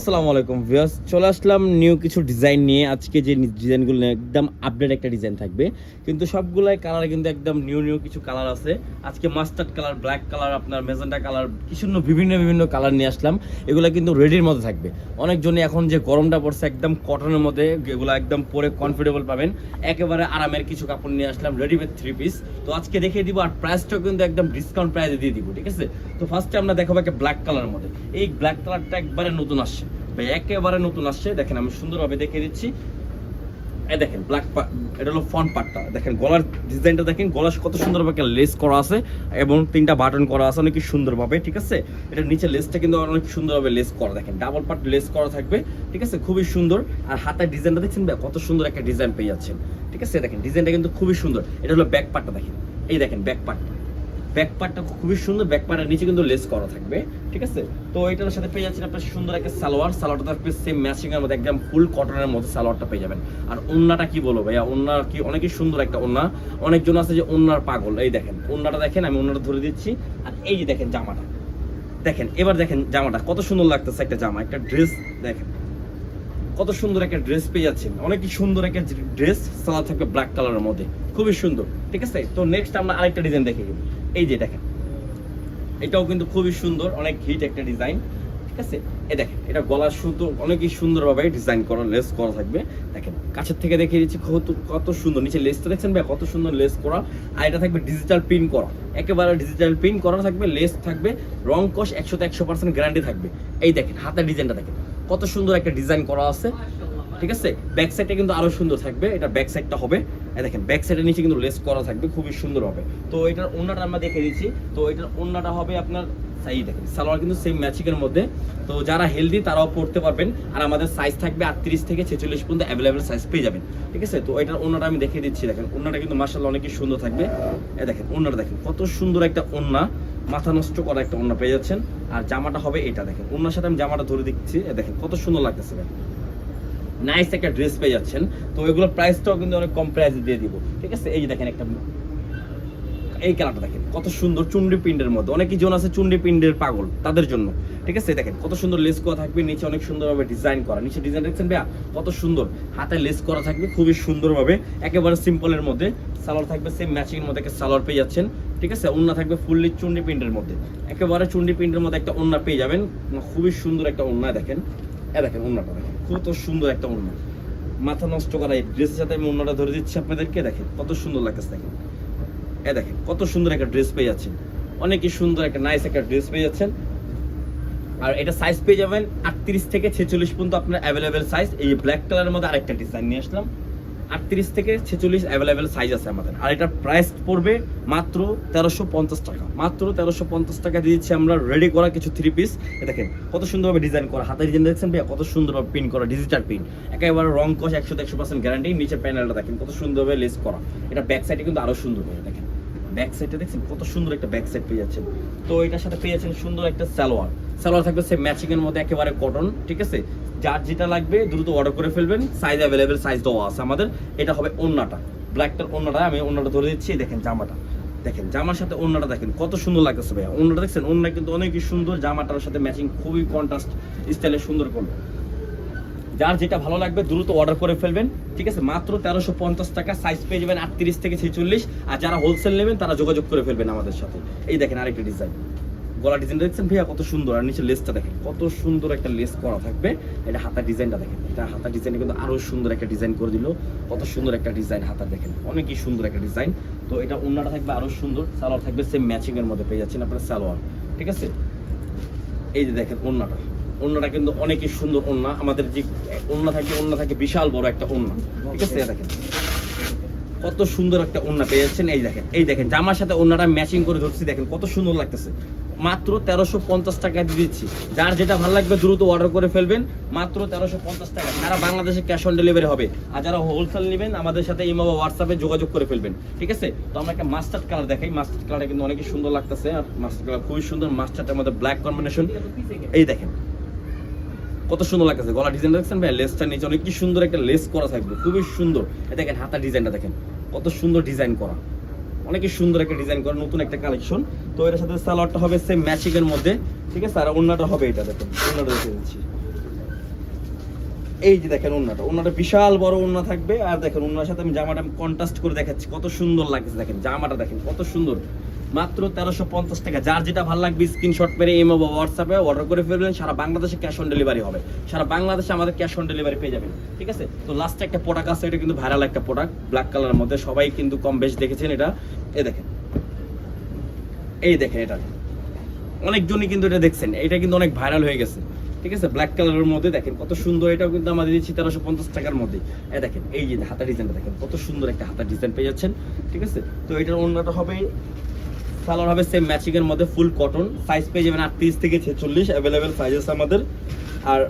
আসসালামু আলাইকুম ভিউয়ার্স, চলে আসলাম নিউ কিছু ডিজাইন নিয়ে। আজকে যে ডিজাইনগুলো একদম আপডেট একটা ডিজাইন থাকবে, কিন্তু সবগুলাই কালার কিন্তু একদম নিউ কিছু কালার আছে। আজকে মাস্টার্ড কালার, ব্ল্যাক কালার, আপনার মেজেন্টা কালার, কিছু বিভিন্ন কালার নিয়ে আসলাম। এগুলো কিন্তু রেডির মধ্যে থাকবে। অনেকজনই এখন যে গরমটা পড়ছে, একদম কটনের মধ্যে, এগুলো একদম পরে কমফোর্টেবল পাবেন। একেবারে আরামের কিছু কাপড় নিয়ে আসলাম, রেডিমেড 3 পিস। তো আজকে দেখিয়ে দিব, আর প্রাইসটাও কিন্তু একদম ডিসকাউন্ট প্রাইসে দিয়ে দিব, ঠিক আছে? তো ফার্স্টে আমরা দেখাবো একটা ব্ল্যাক কালারের মধ্যে। এই ব্ল্যাক কালারটা একবারে নতুন আসছে ভাই, একেবারে নতুন আসছে। দেখেন আমি সুন্দরভাবে দেখিয়ে দিচ্ছি। এই দেখেন ব্ল্যাক, এটা হলো ফ্রন্ট পার্টটা। দেখেন গলার ডিজাইনটা দেখেন, গলা কত সুন্দরভাবে একটা লেস করা আছে এবং 3টা বাটন করা আছে অনেক সুন্দরভাবে, ঠিক আছে? এটা নিচে লেসটা কিন্তু অনেক সুন্দরভাবে লেস করা, দেখেন ডাবল পার্ট লেস করা থাকবে, ঠিক আছে? খুবই সুন্দর। আর হাতের ডিজাইনটা দেখছেন ভাই, কত সুন্দর একটা ডিজাইন পেয়ে যাচ্ছেন, ঠিক আছে? দেখেন ডিজাইনটা কিন্তু খুবই সুন্দর। এটা হলো ব্যাক পার্টটা, দেখেন এই দেখেন ব্যাক পার্টটা খুবই সুন্দর। ব্যাক পার্টের নিচে কিন্তু লেস করা থাকবে, ঠিক আছে? তো এটার সাথে পেয়ে যাচ্ছেন আপনার সুন্দর একটা সালোয়ারটা থাকবে সেম ম্যাচিং এর মধ্যে, একদম ফুল কটনের মধ্যে সালোয়ারটা পেয়ে যাবেন। আর ওন্নাটা কি বলবো ভাইয়া, ওন্না কি অনেকই সুন্দর একটা ওন্না। অনেকজন আছে যে ওন্নার পাগল। এই দেখেন ওন্নাটা দেখেন, আমি ওন্নাটা ধরে দিচ্ছি। আর এই যে দেখেন জামাটা দেখেন, এবার দেখেন জামাটা কত সুন্দর লাগতেছে। একটা জামা, একটা ড্রেস দেখেন কত সুন্দর একটা ড্রেস পেয়ে যাচ্ছেন। অনেকই সুন্দর একটা ড্রেস, সালোয়ার থাকবে ব্ল্যাক কালারের মধ্যে, খুবই সুন্দর, ঠিক আছে? তো নেক্সট আমরা আরেকটা ডিজাইন দেখে গেলাম। এই যে দেখেন, এটাও কিন্তু খুবই সুন্দর, অনেক হিট একটা ডিজাইন, ঠিক আছে? এই দেখেন এটা গলার সুতো অনেকই সুন্দরভাবে ডিজাইন করা, লেস করা থাকবে। দেখেন কাছের থেকে দেখিয়ে দিচ্ছি কত সুন্দর। নিচে লেসটা দেখছেন ভাই, কত সুন্দর লেস করা। আর এটা থাকবে ডিজিটাল প্রিন্ট করা, একেবারে ডিজিটাল প্রিন্ট করা থাকবে। লেস থাকবে রং কস 100% গ্যারান্টি থাকবে। এই দেখেন হাতের ডিজাইনটা দেখেন, কত সুন্দর একটা ডিজাইন করা আছে, ঠিক আছে? ব্যাক সাইডটা কিন্তু আরো সুন্দর থাকবে। এটা ব্যাক সাইডটা হবে, দেখেন ব্যাক সাইডের নিচে কিন্তু লেস করা থাকবে, খুবই সুন্দর হবে। তো এটার ওন্নাটা আমরা দেখে দিচ্ছি। তো এটার ওন্নাটা হবে আপনার সাইজ, দেখেন সালোয়ার কিন্তু সেম ম্যাচিং এর মধ্যে। তো যারা হেলদি তারাও পড়তে পারবেন। আর আমাদের সাইজ থাকবে 38 থেকে 46 পর্যন্ত অ্যাভেলেবেল সাইজ পেয়ে যাবেন, ঠিক আছে? তো এটার ওন্নাটা আমি দেখিয়ে দিচ্ছি। দেখেন ওন্নাটা কিন্তু মাশাআল্লাহ অনেকই সুন্দর থাকবে। দেখেন ওন্নাটা দেখেন, কত সুন্দর একটা ওন্না, মাথা নষ্ট করা একটা ওন্না পেয়ে যাচ্ছেন। আর জামাটা হবে এটা, দেখেন ওন্নার সাথে আমি জামাটা ধরে দিচ্ছি। দেখেন কত সুন্দর লাগতেছে, দেখেন নাইস একটা ড্রেস পেয়ে যাচ্ছেন। তো এগুলোর প্রাইসটাও কিন্তু অনেক কম প্রাইসে দিয়ে দিব, ঠিক আছে? এই যে দেখেন একটা, এই কালারটা দেখেন কত সুন্দর, চুন্ডি প্রিন্টের মধ্যে। অনেকই জন আছে চুন্ডি প্রিন্টের পাগল, তাদের জন্য, ঠিক আছে? দেখেন কত সুন্দর লেস করা থাকবে, নিচে অনেক সুন্দরভাবে ডিজাইন করা। নিচে ডিজাইন দেখছেন ভাইয়া, কত সুন্দর। হাতে লেস করা থাকবে খুবই সুন্দরভাবে, একেবারে সিম্পলের মধ্যে। সালোয়ার থাকবে সেম ম্যাচিং এর মধ্যে একটা সালোয়ার পেয়ে যাচ্ছেন, ঠিক আছে? ওন্না থাকবে ফুললি চুন্ডি প্রিন্টের মধ্যে, একেবারে চুন্ডি প্রিন্টের মধ্যে একটা ওন্না পেয়ে যাবেন। খুবই সুন্দর একটা ওন্না, দেখেন দেখেন ওন্নাটা দেখেন, কত সুন্দর একটা ওন্না, মাথা নষ্ট করা। এই ড্রেসের সাথে আমি ওন্নাটা ধরে দিচ্ছি আপনাদেরকে। দেখেন কত সুন্দর লাগতেছে, দেখেন দেখেন কত সুন্দর একটা ড্রেস পেয়ে যাচ্ছেন। অনেকই সুন্দর একটা নাইস একটা ড্রেস পেয়ে যাচ্ছেন। আর এটা সাইজ পেয়ে যাবেন 38 থেকে 46 পর্যন্ত আপনার অ্যাভেলেবেল সাইজ। এই ব্ল্যাক কালারের মধ্যে আরেকটা ডিজাইন নিয়ে আসলাম, 38 থেকে 46 অ্যাভেলেবেল সাইজ আছে আমাদের। আর এটা প্রাইস পড়বে মাত্র 1350 টাকা। মাত্র 1350 টাকা দিয়েছি আমরা রেডি করা কিছু 3 পিস। দেখেন কত সুন্দরভাবে ডিজাইন করা, হাতের ডিজাইন দেখছেন ভাইয়া, কত সুন্দরভাবে প্রিন্ট করা, ডিজিটাল প্রিন্ট, একেবারে রং কস 100% গ্যারান্টি। নিচের প্যানেলটা দেখেন কত সুন্দরভাবে লেস করা। এটা ব্যাক সাইডে কিন্তু আরো সুন্দর করে, দেখেন ব্যাক সাইডে দেখছেন কত সুন্দর একটা ব্যাক সাইড পেয়ে যাচ্ছেন। তো এটার সাথে পেয়ে যাচ্ছেন সুন্দর একটা সালোয়ার থাকবে সে ম্যাচিং এর মধ্যে, একেবারে কটন, ঠিক আছে? যার যেটা লাগবে দ্রুত অর্ডার করে ফেলবেন, সাইজ অ্যাভেলেবেল সাইজ দেওয়া আছে আমাদের। এটা হবে ওন্নাটা, ব্ল্যাকটার ওন্নাটা, আমি ওন্নাটা ধরে দিচ্ছি। দেখেন জামাটা দেখেন, জামার সাথে ওন্নাটা দেখেন কত সুন্দর লাগতেছে ভাইয়া। ওন্নাটা দেখছেন, ওন্না কিন্তু অনেকই সুন্দর, জামাটার সাথে ম্যাচিং খুবই কন্ট্রাস্ট স্টাইলে সুন্দর করবে। যার যেটা ভালো লাগবে দ্রুত অর্ডার করে ফেলবেন, ঠিক আছে? মাত্র 1350 টাকা, সাইজ পেয়ে যাবেন 38 থেকে 46। আর যারা হোলসেল নেবেন তারা যোগাযোগ করে ফেলবেন আমাদের সাথে। এই দেখেন আরেকটা ডিজাইন, গলা ডিজাইন দেখছেন ভাইয়া কত সুন্দর। আর নিচে লেসটা দেখেন কত সুন্দর একটা লেস করা থাকবে। এটা হাতার ডিজাইনটা দেখেন, এটা হাতার ডিজাইনে কিন্তু আরো সুন্দর একটা ডিজাইন করে দিল। কত সুন্দর একটা ডিজাইন হাতার, দেখেন অনেকই সুন্দর একটা ডিজাইন। তো এটা ওন্নাটা থাকবে আরো সুন্দর, সালোয়ার থাকবে সেম ম্যাচিং এর মধ্যে পেয়ে যাচ্ছেন আপনার সালোয়ার, ঠিক আছে? এই যে দেখেন ওন্নাটা কিন্তু অনেকই সুন্দর ওন্না। আমাদের যে ওন্না থাকে বিশাল বড় একটা ওন্না, ঠিক আছে? দেখেন কত সুন্দর একটা ওন্না পেয়ে যাচ্ছেন। এই দেখেন জামার সাথে ওন্নাটা ম্যাচিং করে ধরছি, দেখেন কত সুন্দর লাগতেছে। মাত্র 1350 টাকা দিয়ে দিচ্ছি। যার যেটা ভালো লাগবে দ্রুত অর্ডার করে ফেলবেন, মাত্র 1350 টাকা। সারা বাংলাদেশে ক্যাশ অন ডেলিভারি হবে। আর যারা হোলসেল নেবেন আমাদের সাথে ইমো বা হোয়াটসঅ্যাপে যোগাযোগ করে ফেলবেন, ঠিক আছে? তো আমরা একটা মাস্টার্ড কালার দেখাই। মাস্টার্ড কালারটা কিন্তু অনেকই সুন্দর লাগতেছে। আর মাস্টার্ড কালার খুবই সুন্দর, মাস্টার্ডের মধ্যে ব্ল্যাক কম্বিনেশন। এই দেখেন কত সুন্দর লাগতেছে। গলা ডিজাইন দেখছেন ভাই, লেসটা নিচে অনেক কি সুন্দর একটা লেস করা থাকবে, খুবই সুন্দর। দেখেন হাতার ডিজাইনটা দেখেন কত সুন্দর ডিজাইন করা, অনেকই সুন্দর একটা ডিজাইন করা, নতুন একটা কালেকশন। তো এর সাথে সালোয়ারটা হবে সেম ম্যাচিং এর মধ্যে, ঠিক আছে? আর ওন্নাটা হবে এটা, দেখেন ওন্নাটা দেখে দিচ্ছি। এই যে দেখেন ওন্নাটা বিশাল বড় ওন্না থাকবে। আর দেখেন ওন্নার সাথে আমি জামাটা কন্ট্রাস্ট করে দেখাচ্ছি, কত সুন্দর লাগছে। দেখেন জামাটা দেখেন কত সুন্দর, মাত্র 1350 টাকা। যার যেটা ভালো লাগবে স্ক্রিনশট মেরে ইমো বা হোয়াটসঅ্যাপে অর্ডার করে ফেলবেন। সারা বাংলাদেশে ক্যাশ অন ডেলিভারি হবে, সারা বাংলাদেশে আমাদের ক্যাশ অন ডেলিভারি পেয়ে যাবেন, ঠিক আছে। তো লাস্টে একটা প্রোডাক্ট আছে, এটা কিন্তু ভাইরাল একটা প্রোডাক্ট, ব্ল্যাক কালারের মধ্যে সবাই কিন্তু কম বেশ দেখেছেন এটা। এই দেখেন এটা অনেকজনই কিন্তু এটা দেখছেন, এটা কিন্তু অনেক ভাইরাল হয়ে গেছে, ঠিক আছে। ব্ল্যাক কালারের মধ্যে দেখেন কত সুন্দর, এটাও কিন্তু আমাদের দিচ্ছি 1350 টাকার মধ্যে। দেখেন এই যে হাতার ডিজাইনটা দেখেন কত সুন্দর একটা হাতার ডিজাইন পেয়ে যাচ্ছেন, ঠিক আছে। তো এটার অন্যটা হবে, সালোয়ার হবে সেম ম্যাচিং এর মধ্যে ফুল কটন, সাইজ পেয়ে যাবেন 38 থেকে 46 অ্যাভেলেবেল সাইজ আছে আমাদের। আর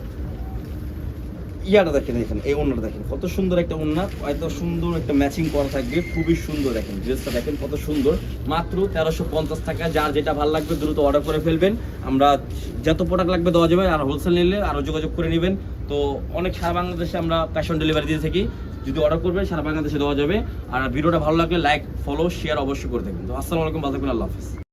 ইয়াটা দেখেন, এই ওন্নাটা দেখেন কত সুন্দর একটা ওন্না, এত সুন্দর একটা ম্যাচিং করা থাকবে, খুবই সুন্দর। দেখেন ড্রেসটা দেখেন কত সুন্দর, মাত্র 1350 টাকা। যার যেটা ভালো লাগবে দ্রুত অর্ডার করে ফেলবেন, আমরা যত প্রোডাক্ট লাগবে দেওয়া যাবে। আর হোলসেল নিলে আরও যোগাযোগ করে নেবেন। তো অনেক সারা বাংলাদেশে আমরা ক্যাশ অন ডেলিভারি দিয়ে থাকি, যদি অর্ডার করবেন সারা বাংলাদেশে দেওয়া যাবে। আর ভিডিওটা ভালো লাগলে লাইক, ফলো, শেয়ার অবশ্যই করে দেবেন। তো আসসালামু আলাইকুম, ভালো থাকবেন, আল্লাহ হাফেজ।